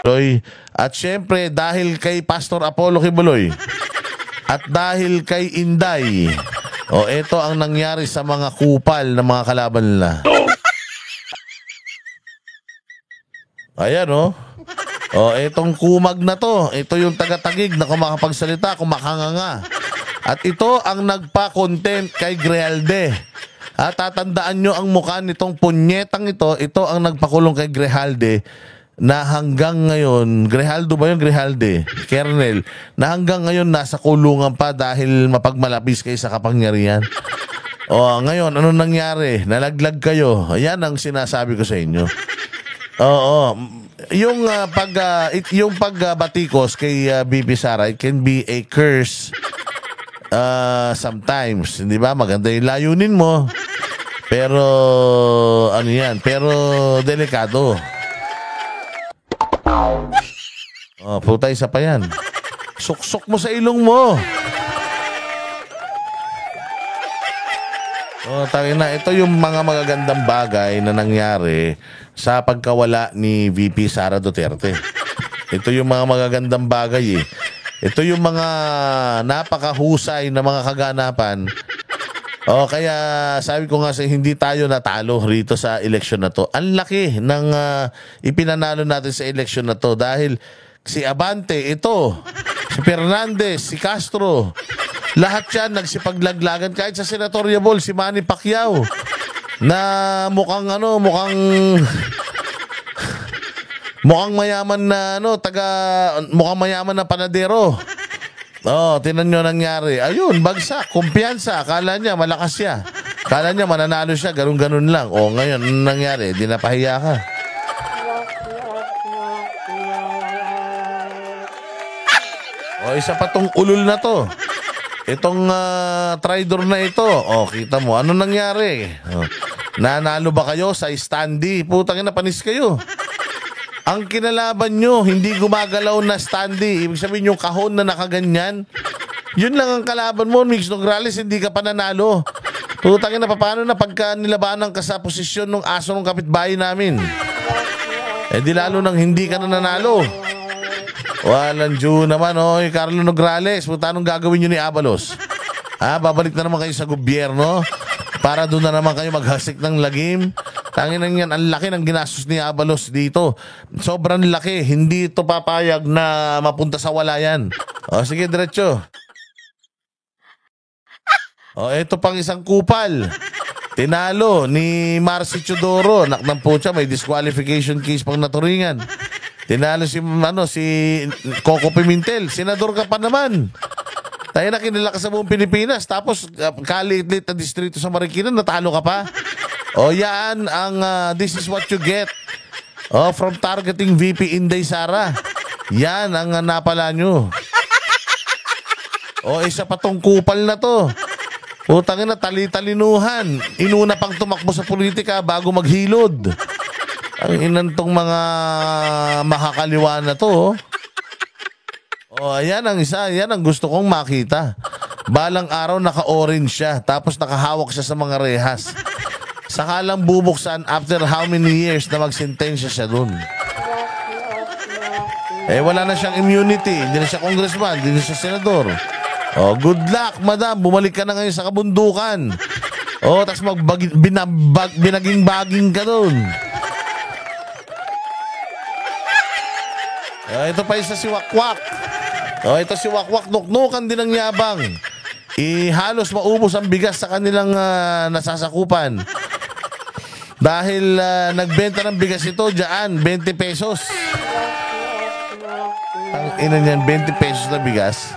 Kibuloy. At syempre, dahil kay Pastor Apollo Kibuloy at dahil kay Inday, ito ang nangyari sa mga kupal na mga kalaban nila. Ayan, itong kumag na to, ito yung taga-tagig na kumakapagsalita, kumakanganga. At ito ang nagpa-content kay Grijalde. At tatandaan nyo ang mukha nitong punyetang ito ang nagpakulong kay Grijalde na hanggang ngayon, Grijaldo ba yun? Grijalde, Kernel, na hanggang ngayon nasa kulungan pa dahil mapagmalapis kayo sa kapangyarihan. Ngayon, ano nangyari? Nalaglag kayo. Ayan ang sinasabi ko sa inyo. Yung pagbatikos kay BP Sara, it can be a curse sometimes, hindi ba? Maganda yung layunin mo. Pero ano yan? Pero delikado. Puta, isa pa yan. Suksok mo sa ilong mo. Tangina, ito yung mga magagandang bagay na nangyari sa pagkawala ni VP Sara Duterte. Ito yung mga magagandang bagay eh. Ito yung mga napakahusay na mga kaganapan. Kaya sabi ko nga hindi tayo natalo rito sa eleksyon na to. Ang laki ng ipinanalo natin sa eleksyon na to dahil si Abante, si Fernandez, si Castro, lahat yan nagsipaglaglagan kahit sa senatorial ball, si Manny Pacquiao na mukhang mayaman na mukhang mayaman na panadero. Tinan nyo nangyari. Ayun, bagsak, kumpiyansa. Akala niya malakas siya. Akala niya mananalo siya, ganun-ganun lang. Ngayon, ano nangyari? Di napahiya ka. Isa pa tong ulul na to. Itong traidor na ito. Kita mo. Ano nangyari? Nanalo ba kayo sa standee? Putang ina, panis kayo. Ang kinalaban nyo, hindi gumagalaw na standee. Ibig sabihin yung kahon na nakaganyan. Yun lang ang kalaban mo, Mix Nograles, hindi ka pa nanalo. Putang ina, paano na pagka nilabanan ka sa posisyon ng aso ng kapitbahay namin? Di lalo nang hindi ka na nanalo. Walang Diyo naman, Carlo Nograles, anong gagawin nyo ni Abalos? Babalik na naman kayo sa gobyerno para doon na naman kayo maghasik ng lagim. Tanginan yan, ang laki ng ginastos ni Abalos dito. Sobrang laki, hindi ito papayag na mapunta sa wala yan. Sige, diretso. Ito pang isang kupal. Tinalo ni Marcy Chodoro. Naknang po siya, may disqualification case pang naturingan. Tinalo si Coco Pimentel. Senador ka pa naman. Tayo na kinila ka sa buong Pilipinas. Tapos kalit-lit na distrito sa Marikina, natalo ka pa. Yan ang this is what you get. From targeting VP Inday Sara. Yan ang napala nyo. Isa pa tong kupal na to. Utangin na, tali-talinuhan. Inuna pang tumakbo sa politika bago maghilod. Ang inantong mga makakaliwa na to. Ayan ang isa. Yan ang gusto kong makita. Balang araw naka-orange siya. Tapos nakahawak siya sa mga rehas. Saka lang bubuksan after how many years na magsentensya siya dun. Wala na siyang immunity. Hindi na siya congressman. Hindi na siya senador. Good luck, madam. Bumalik ka na ngayon sa kabundukan. Tapos binaging-baging ka dun. Ito pa isa si Wakwak. Ito si Wakwak, nuknukan din ng yabang. Halos maubos ang bigas sa kanilang nasasakupan. Dahil nagbenta ng bigas ito dyan, 20 pesos. Ang ina niyan, 20 pesos na bigas.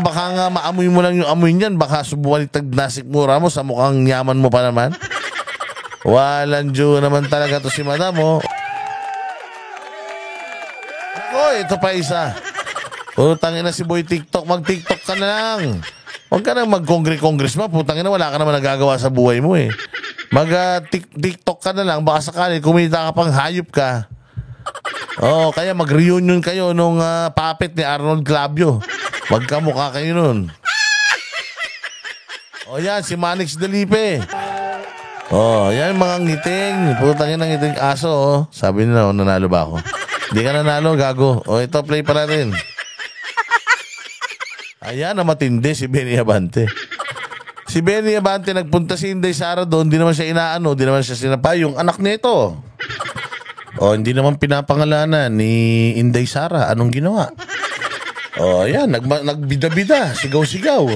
Baka nga maamoy mo lang yung amoy niyan. Baka subukan itagdasik mura mo sa mukhang yaman mo pa naman. Walang Diyo naman talaga to si madam, ito pa isa. Putang ina si Boy TikTok. Mag-TikTok ka na lang. Huwag ka nang mag-congress-congress mo. Putang ina, wala ka naman nagagawa sa buhay mo eh. Mag-TikTok ka na lang. Baka sakali kumita ka pang hayop ka. Kaya mag-reunion kayo nung puppet ni Arnold Clavio. Magkamukha kayo nun. Yan, si Manix Delipe. Oh, yan mga ngiting. Putang ina ngiting aso, oh. Sabi nila, oh, nanalo ba ako? Hindi ka nanalo, gago. Oh, ito, play pa natin. Ayan na matindi si Benny Abante. Si Benny Abante nagpunta si Inday Sara doon, hindi naman siya inaano, hindi naman siya sinapay. Yung anak nito. Oh, hindi naman pinapangalanan ni Inday Sara. Anong ginawa? Oh, ayan, nagbida-bida, sigaw-sigaw.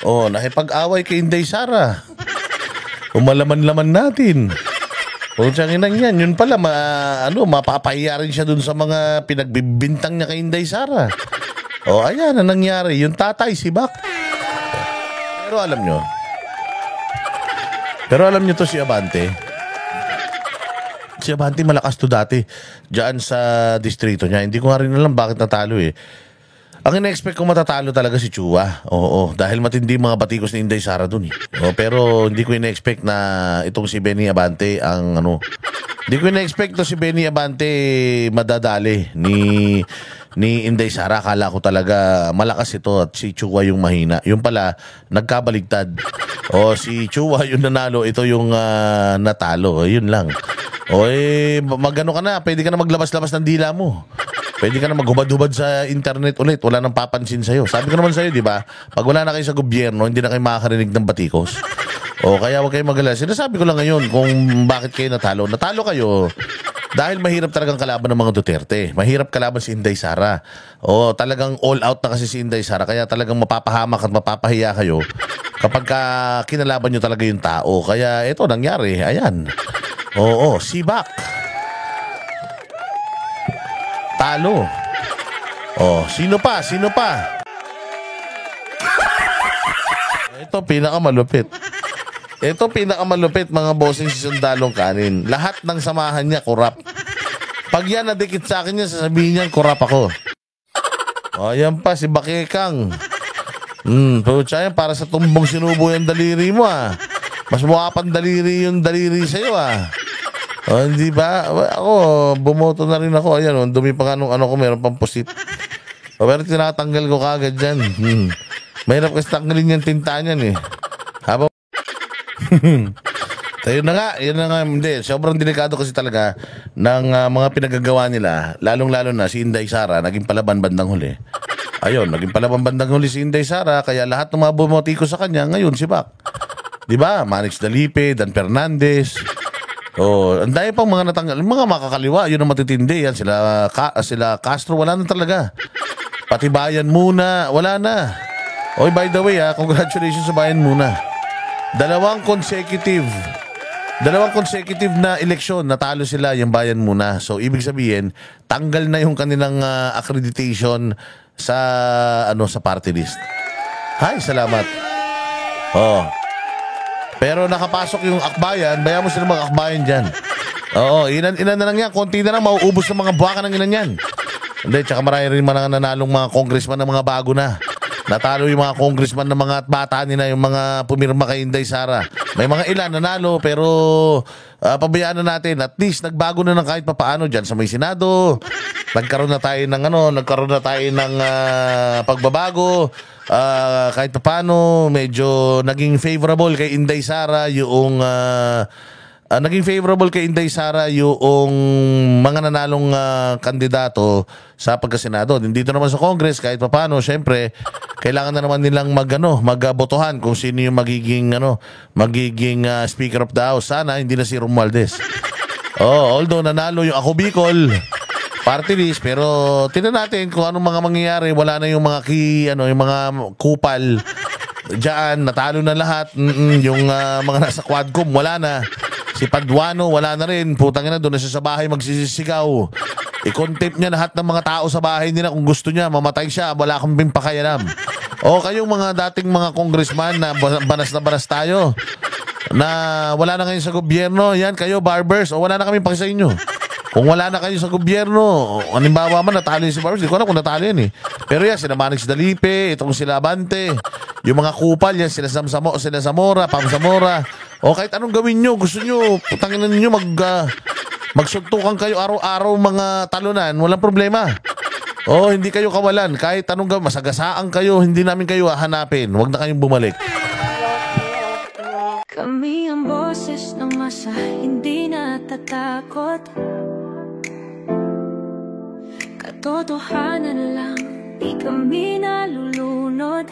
Oh, nakipag-away kay Inday Sara. Umalaman-laman natin. O siyang inang yan, yun pala, mapapahiya rin siya dun sa mga pinagbibintang niya kay Inday Sara. O ayan, ang nangyari, yung tatay, si Bak. Pero alam nyo to si Abante. Si Abante malakas to dati, diyan sa distrito niya. Hindi ko nga rin alam bakit natalo eh. Ang ina-expect ko matatalo talaga si Chua. Oo, dahil matindi mga batikos ni Inday Sara dun eh. Pero hindi ko ina-expect na itong si Benny Abante ang Hindi ko ina-expect to si Benny Abante madadali ni Inday Sara. Akala ko talaga malakas ito at si Chua yung mahina. Yung pala, nagkabaligtad. Si Chua yung nanalo, ito yung natalo. Yun lang. Magano ka na, pwede ka na maglabas-labas ng dila mo. Pwede ka na maghubad-hubad sa internet ulit. Wala nang papansin sa'yo. Sabi ko naman sa'yo, di ba? Pag wala na kayo sa gobyerno, hindi na kayo makakarinig ng batikos. Kaya huwag kayo mag-alala. Sinasabi ko lang ngayon kung bakit kayo natalo. Natalo kayo dahil mahirap talagang kalaban ng mga Duterte. Mahirap kalaban si Inday Sara. Talagang all out na kasi si Inday Sara. Kaya talagang mapapahamak at mapapahiya kayo kapag kinalaban nyo talaga yung tao. Kaya ito nangyari. Ayan. Sibak. Talo. Sino pa? Ito pinakamalupit mga bossing si Sundalong Kanin. Lahat ng samahan niya korap. Pag yan nadikit sa akin niya, sasabihin niya korap ako. Yan pa si Bakekang. Pucha yan, para sa tumbong sinubo yung daliri mo Mas mukha pang daliri yung daliri sa'yo hindi ba? Ako, bumoto na rin ako. Ayan, dumi pa nga nung ko, meron pang pusit. Pero tinatanggal ko kagad dyan. Mahirap kasi tanggalin yung tinta niyan eh. Habang... Yun na nga, hindi. Sobrang delikado kasi talaga ng mga pinagagawa nila. Lalong-lalo na si Inday Sara, naging palaban bandang huli. Ayun, naging palaban bandang huli si Inday Sara, kaya lahat ng mga bumotiko sa kanya, ngayon si Bak. Diba? Manix Dalipe, Dan Fernandez... ang dahil pang mga natanggal, mga makakaliwa, yun ang matitindi yan. Sila Castro, wala na talaga. Pati Bayan Muna, wala na. By the way congratulations sa Bayan Muna. Dalawang consecutive na eleksyon, natalo sila yung Bayan Muna. So ibig sabihin, tanggal na yung kanilang accreditation sa party list. Hay, salamat. Pero nakapasok yung akbayan, bayan mo sila mga akbayan dyan. Ilan na lang yan. Konti na lang, mauubos ng mga buwaka ng ilan yan. Hindi, tsaka marami rin mga nanalong mga congressman na mga bago na. Natalo yung mga congressman na mga bata nila, yung mga pumirma kay Inday Sara. May mga ilan nanalo, pero pabayaan na natin. At least, nagbago na ng kahit papaano dyan sa may Senado. Nagkaroon na tayo ng pagbabago. Kahit paano medyo naging favorable kay Inday Sara yung mga nanalong kandidato sa pagkasenado. Dito naman sa Congress kahit paano syempre kailangan na naman nilang magbotohan kung sino yung magiging Speaker of the House. Sana hindi na si Romualdez. Although nanalo yung Ako Bicol party list, pero tingnan natin kung anong mga mangyayari. Wala na yung mga yung mga kupal diyan, natalo na lahat. Yung mga nasa Quadcom wala na. Si Paduano wala na rin. Putang ina, doon na siya sa bahay magsisisigaw. I-contempt niya lahat ng mga tao sa bahay nila. Kung gusto niya mamatay siya, wala kang pimpakayanam. Kayong mga dating mga congressman na banas tayo na wala na ngayon sa gobyerno, yan kayo barbers, wala na kami paki sa inyo. Kung wala na kayo sa gobyerno, halimbawa man natalo si Barbers, hindi ko alam kung natalo yan eh. Pero yan, sila Manix Dalipe, itong sila Abante, yung mga kupal yan, sila Zamora, Pam Zamora. Kahit anong gawin nyo, gusto nyo, putangin ninyo, magsugtukan kayo araw-araw mga talunan, walang problema. Hindi kayo kawalan, kahit anong gawin, masagasaan kayo, hindi namin kayo hahanapin, huwag na kayong bumalik. Kami ang boses ng masa, hindi natatakot. Katotohanan lang, di kami nalulunod.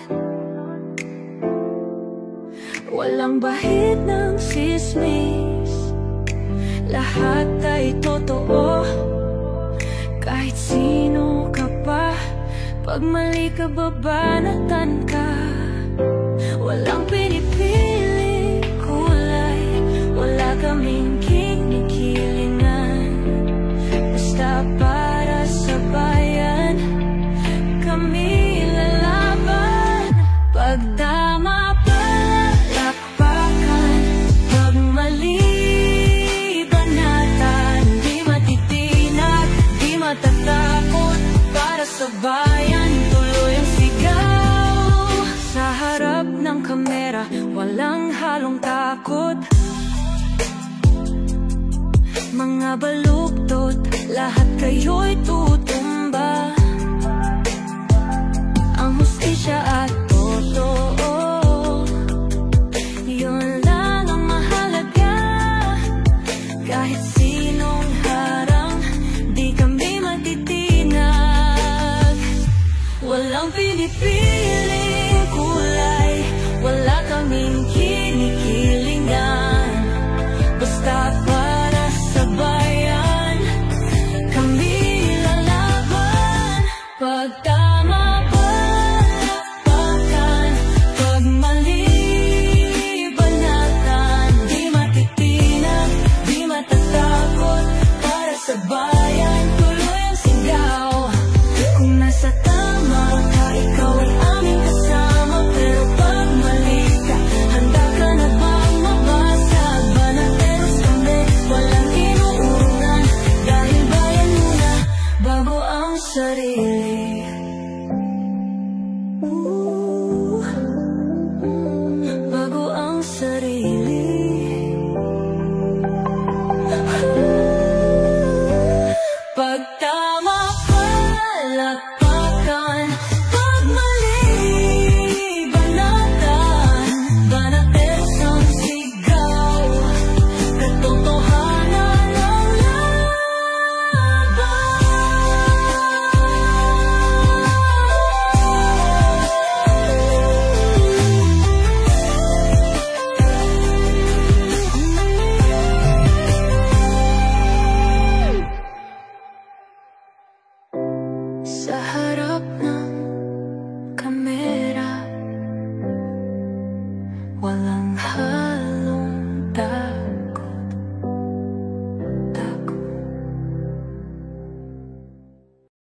Walang bahid ng sismis, lahat ay totoo. Kahit sino ka pa, pag mali ka babanatan ka. Walang pinipili kulay, wala kaming kinikilingan. Basta para sa bayan, kami lalaban. Pag tama palakpakan, pag mali banatan. Di matitinag, di matatakot, para sa bayan tuloy ang sigaw. Sa harap ng kamera, walang halong takot. Mga baluktot, lahat kayo'y tutumba. Ang hustisya at totoo, yun lang ang mahalaga. Kahit sinong harang, di kami matitinag. Walang pinipiling kulay, wala kaming kinikilingan. Basta para sa bayan, kami lalaban. Pag tama palakpakan, pag mali banatan. Di matitinag, di matatakot, para sa bayan tuloy ang sigaw. Kung nasa tama ka, ikaw ay aming kasama. Pero pag mali ka, handa ka na bang mabasag? Banateros kami, walang inuunan. Dahil bayan muna, bago ang sarili. Bago ang sarili. Pag tama palakpakan, pag mali banatan. Banateros ang sigaw, katotohanan ang laban. Sa